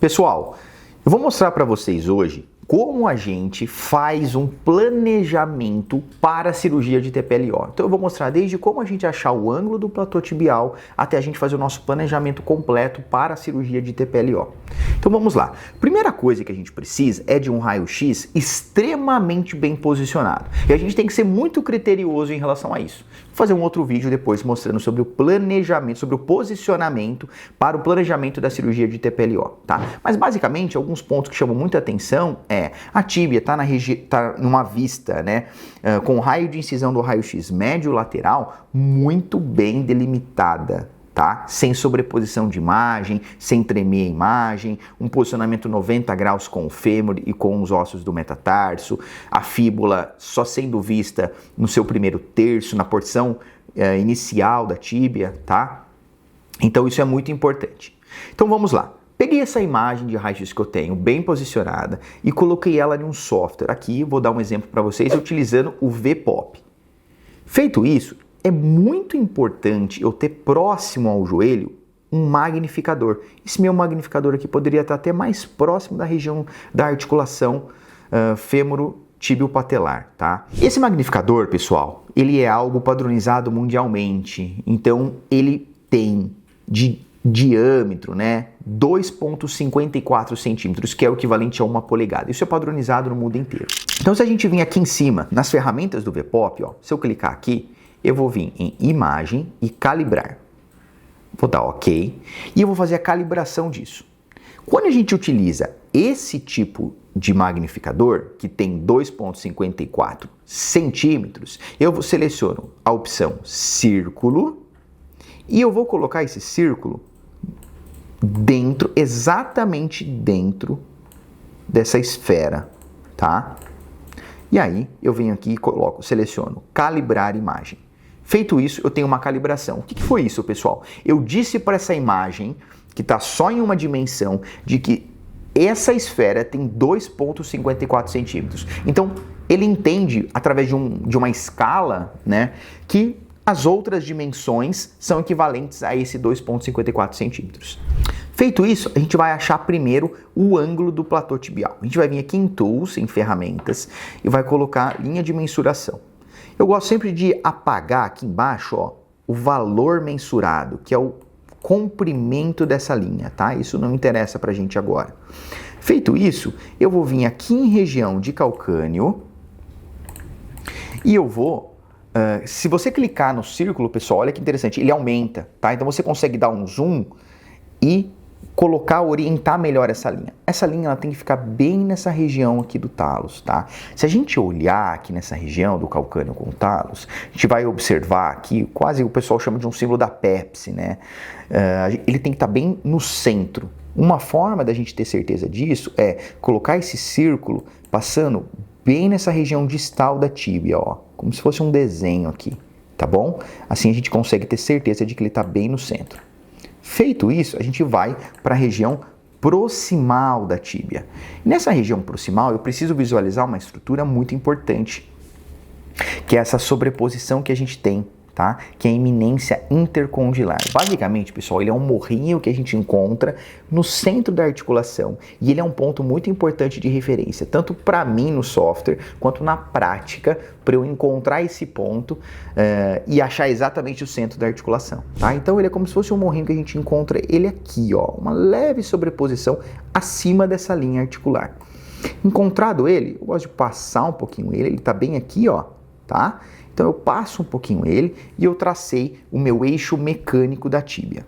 Pessoal, eu vou mostrar para vocês hoje como a gente faz um planejamento para a cirurgia de TPLO. Então eu vou mostrar desde como a gente achar o ângulo do platô tibial até a gente fazer o nosso planejamento completo para a cirurgia de TPLO. Então vamos lá. Primeira coisa que a gente precisa é de um raio-x extremamente bem posicionado. E a gente tem que ser muito criterioso em relação a isso. Vou fazer um outro vídeo depois mostrando sobre o planejamento, sobre o posicionamento para o planejamento da cirurgia de TPLO, tá? Mas basicamente alguns pontos que chamam muita atenção a tíbia tá numa vista, né, com o raio de incisão do raio-x médio lateral muito bem delimitada, tá? Sem sobreposição de imagem, sem tremer a imagem, um posicionamento 90 graus com o fêmur e com os ossos do metatarso, a fíbula só sendo vista no seu primeiro terço, na porção inicial da tíbia, tá? Então isso é muito importante. Então vamos lá. Peguei essa imagem de raio-x que eu tenho bem posicionada e coloquei ela em um software. Aqui vou dar um exemplo para vocês utilizando o VPOP. Feito isso, é muito importante eu ter próximo ao joelho um magnificador. Esse meu magnificador aqui poderia estar até mais próximo da região da articulação fêmuro-tíbio-patelar, tá? Esse magnificador, pessoal, ele é algo padronizado mundialmente. Então, ele tem de diâmetro, né, 2,54 centímetros, que é o equivalente a 1 polegada. Isso é padronizado no mundo inteiro. Então, se a gente vir aqui em cima, nas ferramentas do VPOP, ó, se eu clicar aqui, eu vou vir em imagem e calibrar. Vou dar OK e eu vou fazer a calibração disso. Quando a gente utiliza esse tipo de magnificador, que tem 2,54 centímetros, eu seleciono a opção círculo e eu vou colocar esse círculo exatamente dentro dessa esfera, tá? E aí eu venho aqui e seleciono calibrar imagem. Feito isso, eu tenho uma calibração. O que foi isso, pessoal? Eu disse para essa imagem, que está só em uma dimensão, de que essa esfera tem 2,54 centímetros. Então, ele entende, através de uma escala, né, que as outras dimensões são equivalentes a esse 2,54 centímetros. Feito isso, a gente vai achar primeiro o ângulo do platô tibial. A gente vai vir aqui em Tools, em Ferramentas, e vai colocar linha de mensuração. Eu gosto sempre de apagar aqui embaixo, ó, o valor mensurado, que é o comprimento dessa linha, tá? Isso não interessa pra gente agora. Feito isso, eu vou vir aqui em região de calcâneo e eu vou... se você clicar no círculo, pessoal, olha que interessante, ele aumenta, tá? Então você consegue dar um zoom e orientar melhor essa linha. Essa linha ela tem que ficar bem nessa região aqui do talos, tá? Se a gente olhar aqui nessa região do calcâneo com o talos, a gente vai observar aqui, quase o pessoal chama de um símbolo da Pepsi, né? Ele tem que estar bem no centro. Uma forma da gente ter certeza disso é colocar esse círculo passando bem nessa região distal da tíbia, ó, como se fosse um desenho aqui, tá bom? Assim a gente consegue ter certeza de que ele está bem no centro. Feito isso, a gente vai para a região proximal da tíbia. Nessa região proximal, eu preciso visualizar uma estrutura muito importante, que é essa sobreposição que a gente tem, tá? Que é a eminência intercondilar. Basicamente, pessoal, ele é um morrinho que a gente encontra no centro da articulação e ele é um ponto muito importante de referência, tanto para mim no software, quanto na prática, para eu encontrar esse ponto e achar exatamente o centro da articulação, tá? Então ele é como se fosse um morrinho que a gente encontra ele aqui, ó, uma leve sobreposição acima dessa linha articular. Encontrado ele, eu gosto de passar um pouquinho ele tá bem aqui, ó, tá? Então eu passo um pouquinho ele e eu tracei o meu eixo mecânico da tíbia.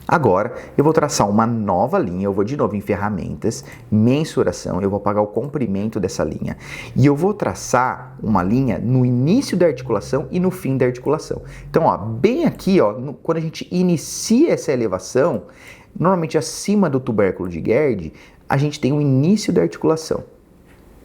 Agora eu vou traçar uma nova linha, eu vou de novo em ferramentas, mensuração, eu vou apagar o comprimento dessa linha e eu vou traçar uma linha no início da articulação e no fim da articulação. Então, ó, bem aqui, ó, quando a gente inicia essa elevação, normalmente acima do tubérculo de Gerd, a gente tem o início da articulação.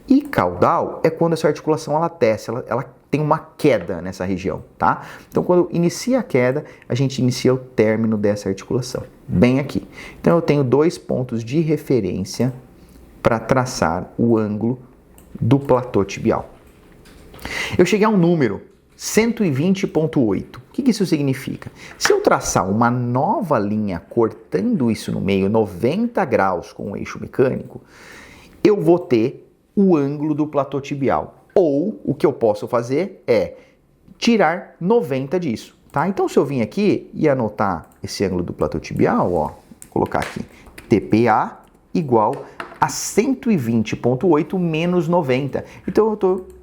E caudal é quando essa articulação ela desce, ela tem uma queda nessa região, tá? Então, quando inicia a queda, a gente inicia o término dessa articulação, bem aqui. Então, eu tenho dois pontos de referência para traçar o ângulo do platô tibial. Eu cheguei a um número 120,8. O que isso significa? Se eu traçar uma nova linha cortando isso no meio, 90 graus com o eixo mecânico, eu vou ter o ângulo do platô tibial. Ou o que eu posso fazer é tirar 90 disso, tá? Então se eu vim aqui e anotar esse ângulo do platô tibial, ó, vou colocar aqui, TPA igual a 120,8 menos 90. Então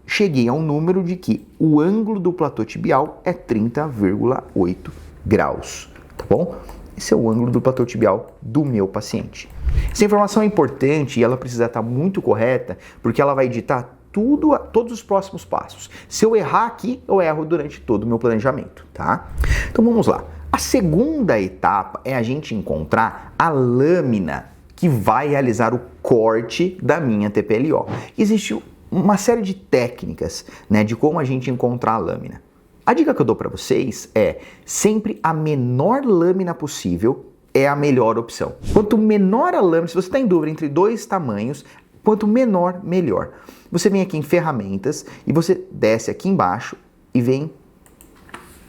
cheguei a um número de que o ângulo do platô tibial é 30,8 graus, tá bom? Esse é o ângulo do platô tibial do meu paciente. Essa informação é importante e ela precisa estar muito correta, porque ela vai ditar todos os próximos passos. Se eu errar aqui, eu erro durante todo o meu planejamento, tá? Então vamos lá. A segunda etapa é a gente encontrar a lâmina que vai realizar o corte da minha TPLO. Existe uma série de técnicas, né, de como a gente encontrar a lâmina. A dica que eu dou para vocês é sempre a menor lâmina possível é a melhor opção. Quanto menor a lâmina, se você está em dúvida entre dois tamanhos, quanto menor, melhor. Você vem aqui em ferramentas e você desce aqui embaixo e vem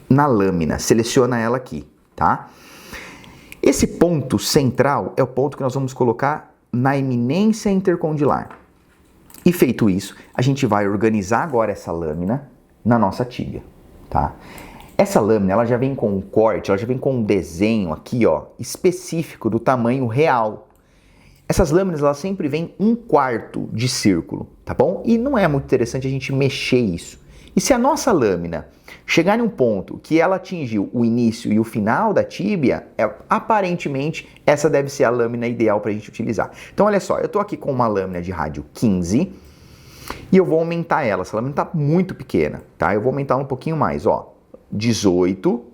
na lâmina, seleciona ela aqui, tá? Esse ponto central é o ponto que nós vamos colocar na eminência intercondilar. E feito isso, a gente vai organizar agora essa lâmina na nossa tíbia, tá? Essa lâmina, ela já vem com um corte, ela já vem com um desenho aqui, ó, específico do tamanho real. Essas lâminas, elas sempre vêm 1/4 de círculo, tá bom? E não é muito interessante a gente mexer isso. E se a nossa lâmina chegar em um ponto que ela atingiu o início e o final da tíbia, aparentemente essa deve ser a lâmina ideal para a gente utilizar. Então olha só, eu estou aqui com uma lâmina de rádio 15 e eu vou aumentar ela. Essa lâmina está muito pequena, tá? Eu vou aumentar um pouquinho mais, ó, 18.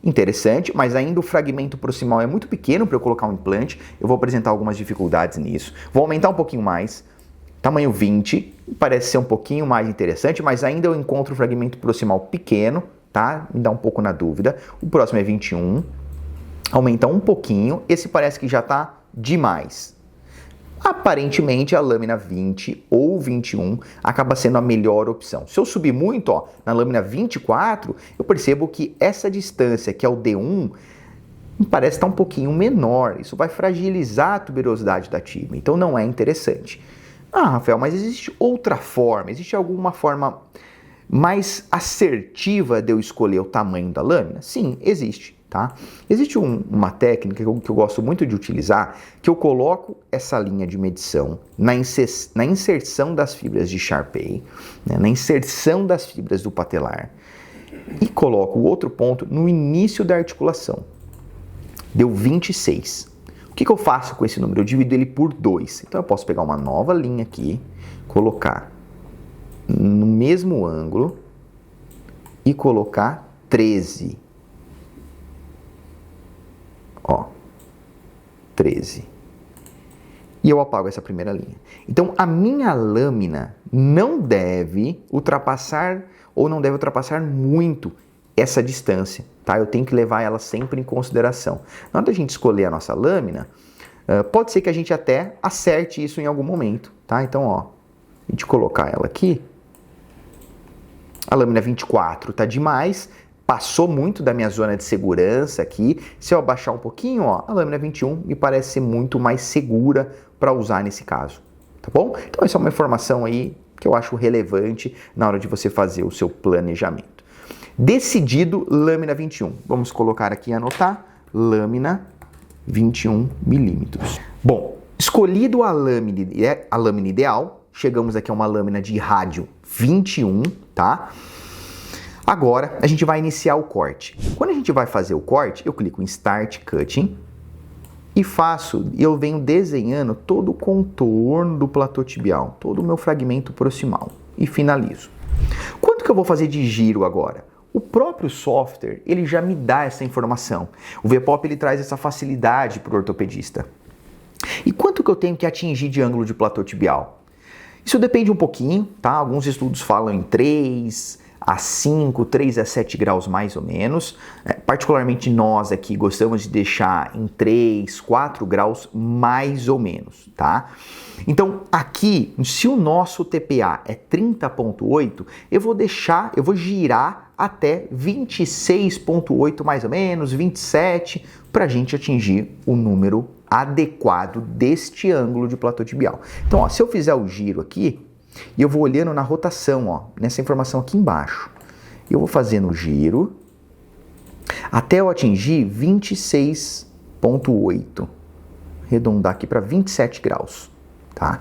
Interessante, mas ainda o fragmento proximal é muito pequeno para eu colocar um implante. Eu vou apresentar algumas dificuldades nisso. Vou aumentar um pouquinho mais. Tamanho 20, parece ser um pouquinho mais interessante, mas ainda eu encontro o fragmento proximal pequeno, tá? Me dá um pouco na dúvida. O próximo é 21. Aumenta um pouquinho. Esse parece que já está demais. Aparentemente a lâmina 20 ou 21 acaba sendo a melhor opção. Se eu subir muito, ó, na lâmina 24, eu percebo que essa distância, que é o D1, parece estar um pouquinho menor. Isso vai fragilizar a tuberosidade da tíbia, então não é interessante. Ah, Rafael, mas existe outra forma? Existe alguma forma mais assertiva de eu escolher o tamanho da lâmina? Sim, existe. Tá? Existe uma técnica que eu gosto muito de utilizar, que eu coloco essa linha de medição na inserção das fibras de Charpey, né, na inserção das fibras do patelar, e coloco o outro ponto no início da articulação. Deu 26. O que eu faço com esse número? Eu divido ele por 2. Então eu posso pegar uma nova linha aqui, colocar no mesmo ângulo e colocar 13. Ó, 13. E eu apago essa primeira linha. Então, a minha lâmina não deve ultrapassar muito essa distância, tá? Eu tenho que levar ela sempre em consideração. Na hora da gente escolher a nossa lâmina, pode ser que a gente até acerte isso em algum momento, tá? Então, ó, a gente colocar ela aqui, a lâmina 24 tá demais, passou muito da minha zona de segurança aqui. Se eu abaixar um pouquinho, ó, a lâmina 21 me parece ser muito mais segura para usar nesse caso, tá bom? Então essa é uma informação aí que eu acho relevante na hora de você fazer o seu planejamento. Decidido, lâmina 21. Vamos colocar aqui e anotar, lâmina 21 milímetros. Bom, escolhido a lâmina ideal, chegamos aqui a uma lâmina de rádio 21, tá? Agora, a gente vai iniciar o corte. Quando a gente vai fazer o corte, eu clico em Start Cutting e eu venho desenhando todo o contorno do platô tibial, todo o meu fragmento proximal e finalizo. Quanto que eu vou fazer de giro agora? O próprio software, ele já me dá essa informação. O VPOP, ele traz essa facilidade para o ortopedista. E quanto que eu tenho que atingir de ângulo de platô tibial? Isso depende um pouquinho, tá? Alguns estudos falam em 3, a 5, 3 a 7 graus mais ou menos. Particularmente nós aqui gostamos de deixar em 3, 4 graus mais ou menos, tá? Então aqui, se o nosso TPA é 30.8, eu vou girar até 26.8 mais ou menos, 27, para a gente atingir o número adequado deste ângulo de platô tibial. Então, ó, se eu fizer o giro aqui, e eu vou olhando na rotação, ó, nessa informação aqui embaixo. Eu vou fazendo o giro até eu atingir 26.8. Arredondar aqui para 27 graus, tá?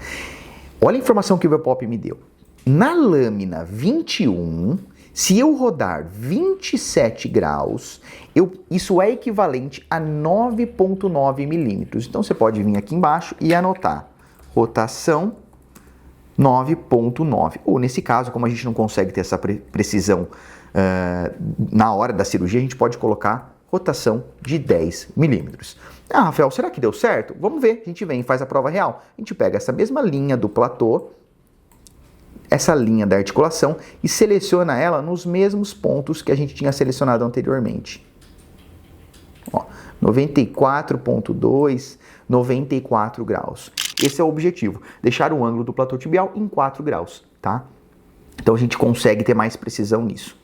Olha a informação que o VPOP me deu. Na lâmina 21, se eu rodar 27 graus, isso é equivalente a 9.9 milímetros. Então você pode vir aqui embaixo e anotar rotação 9.9, ou nesse caso, como a gente não consegue ter essa precisão na hora da cirurgia, a gente pode colocar rotação de 10 milímetros. Ah, Rafael, será que deu certo? Vamos ver, a gente vem e faz a prova real. A gente pega essa mesma linha do platô, essa linha da articulação, e seleciona ela nos mesmos pontos que a gente tinha selecionado anteriormente. 94.2, 94 graus. Esse é o objetivo, deixar o ângulo do platô tibial em 4 graus, tá? Então a gente consegue ter mais precisão nisso.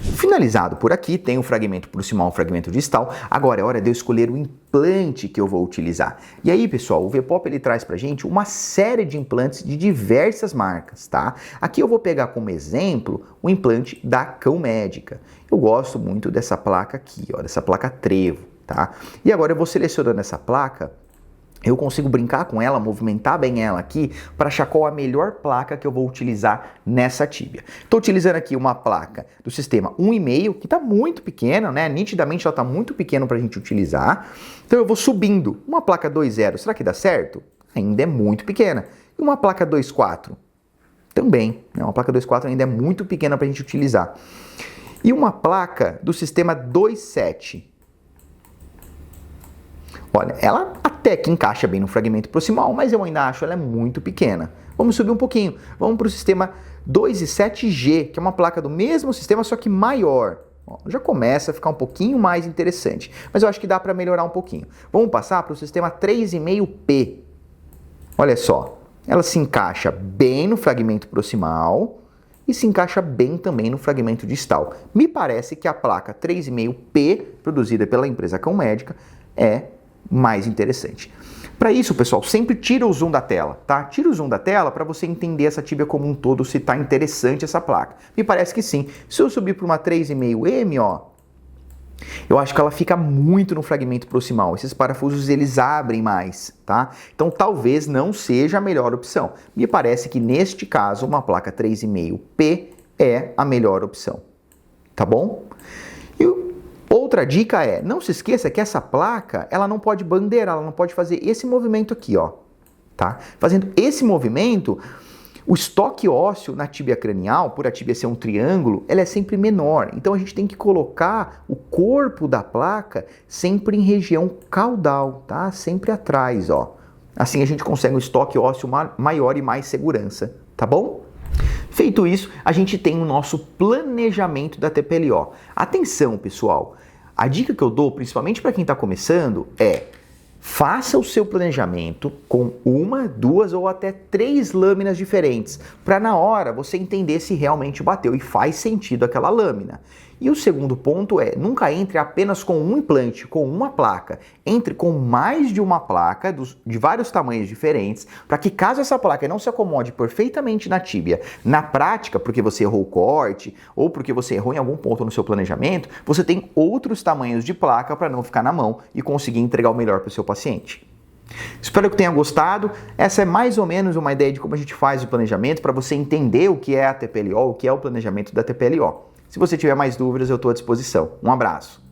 Finalizado por aqui, tem o fragmento proximal e o fragmento distal. Agora é hora de eu escolher o implante que eu vou utilizar. E aí, pessoal, o VPOP ele traz pra gente uma série de implantes de diversas marcas, tá? Aqui eu vou pegar como exemplo o implante da Cão Médica. Eu gosto muito dessa placa aqui, ó, dessa placa Trevo, tá? E agora eu vou selecionando essa placa. Eu consigo brincar com ela, movimentar bem ela aqui para achar qual a melhor placa que eu vou utilizar nessa tíbia. Estou utilizando aqui uma placa do sistema 1,5, que está muito pequena, né? Nitidamente ela está muito pequena para a gente utilizar. Então eu vou subindo. Uma placa 2,0, será que dá certo? Ainda é muito pequena. E uma placa 2,4? Também, né? Uma placa 2,4 ainda é muito pequena para a gente utilizar. E uma placa do sistema 2,7. Olha, ela até que encaixa bem no fragmento proximal, mas eu ainda acho ela muito pequena. Vamos subir um pouquinho. Vamos para o sistema 2,7G, que é uma placa do mesmo sistema, só que maior. Ó, já começa a ficar um pouquinho mais interessante, mas eu acho que dá para melhorar um pouquinho. Vamos passar para o sistema 3,5P. Olha só, ela se encaixa bem no fragmento proximal e se encaixa bem também no fragmento distal. Me parece que a placa 3,5P, produzida pela empresa Cão Médica, é mais interessante. Para isso, pessoal, sempre tira o zoom da tela, tá? Tira o zoom da tela para você entender essa tíbia como um todo, se tá interessante essa placa. Me parece que sim. Se eu subir para uma 3,5M, ó, eu acho que ela fica muito no fragmento proximal. Esses parafusos, eles abrem mais, tá? Então, talvez não seja a melhor opção. Me parece que, neste caso, uma placa 3,5P é a melhor opção, tá bom? Outra dica é, não se esqueça que essa placa, ela não pode bandeirar, ela não pode fazer esse movimento aqui, ó, tá? Fazendo esse movimento, o estoque ósseo na tíbia cranial, por a tíbia ser um triângulo, ela é sempre menor. Então a gente tem que colocar o corpo da placa sempre em região caudal, tá? Sempre atrás, ó. Assim a gente consegue um estoque ósseo maior e mais segurança, tá bom? Feito isso, a gente tem o nosso planejamento da TPLO. Atenção, pessoal! A dica que eu dou, principalmente para quem está começando, é faça o seu planejamento com 1, 2 ou até 3 lâminas diferentes, para na hora você entender se realmente bateu e faz sentido aquela lâmina. E o segundo ponto é, nunca entre apenas com um implante, com uma placa. Entre com mais de uma placa, de vários tamanhos diferentes, para que caso essa placa não se acomode perfeitamente na tíbia, na prática, porque você errou o corte, ou porque você errou em algum ponto no seu planejamento, você tem outros tamanhos de placa para não ficar na mão e conseguir entregar o melhor para o seu paciente. Espero que tenha gostado. Essa é mais ou menos uma ideia de como a gente faz o planejamento, para você entender o que é a TPLO, o que é o planejamento da TPLO. Se você tiver mais dúvidas, eu estou à disposição. Um abraço!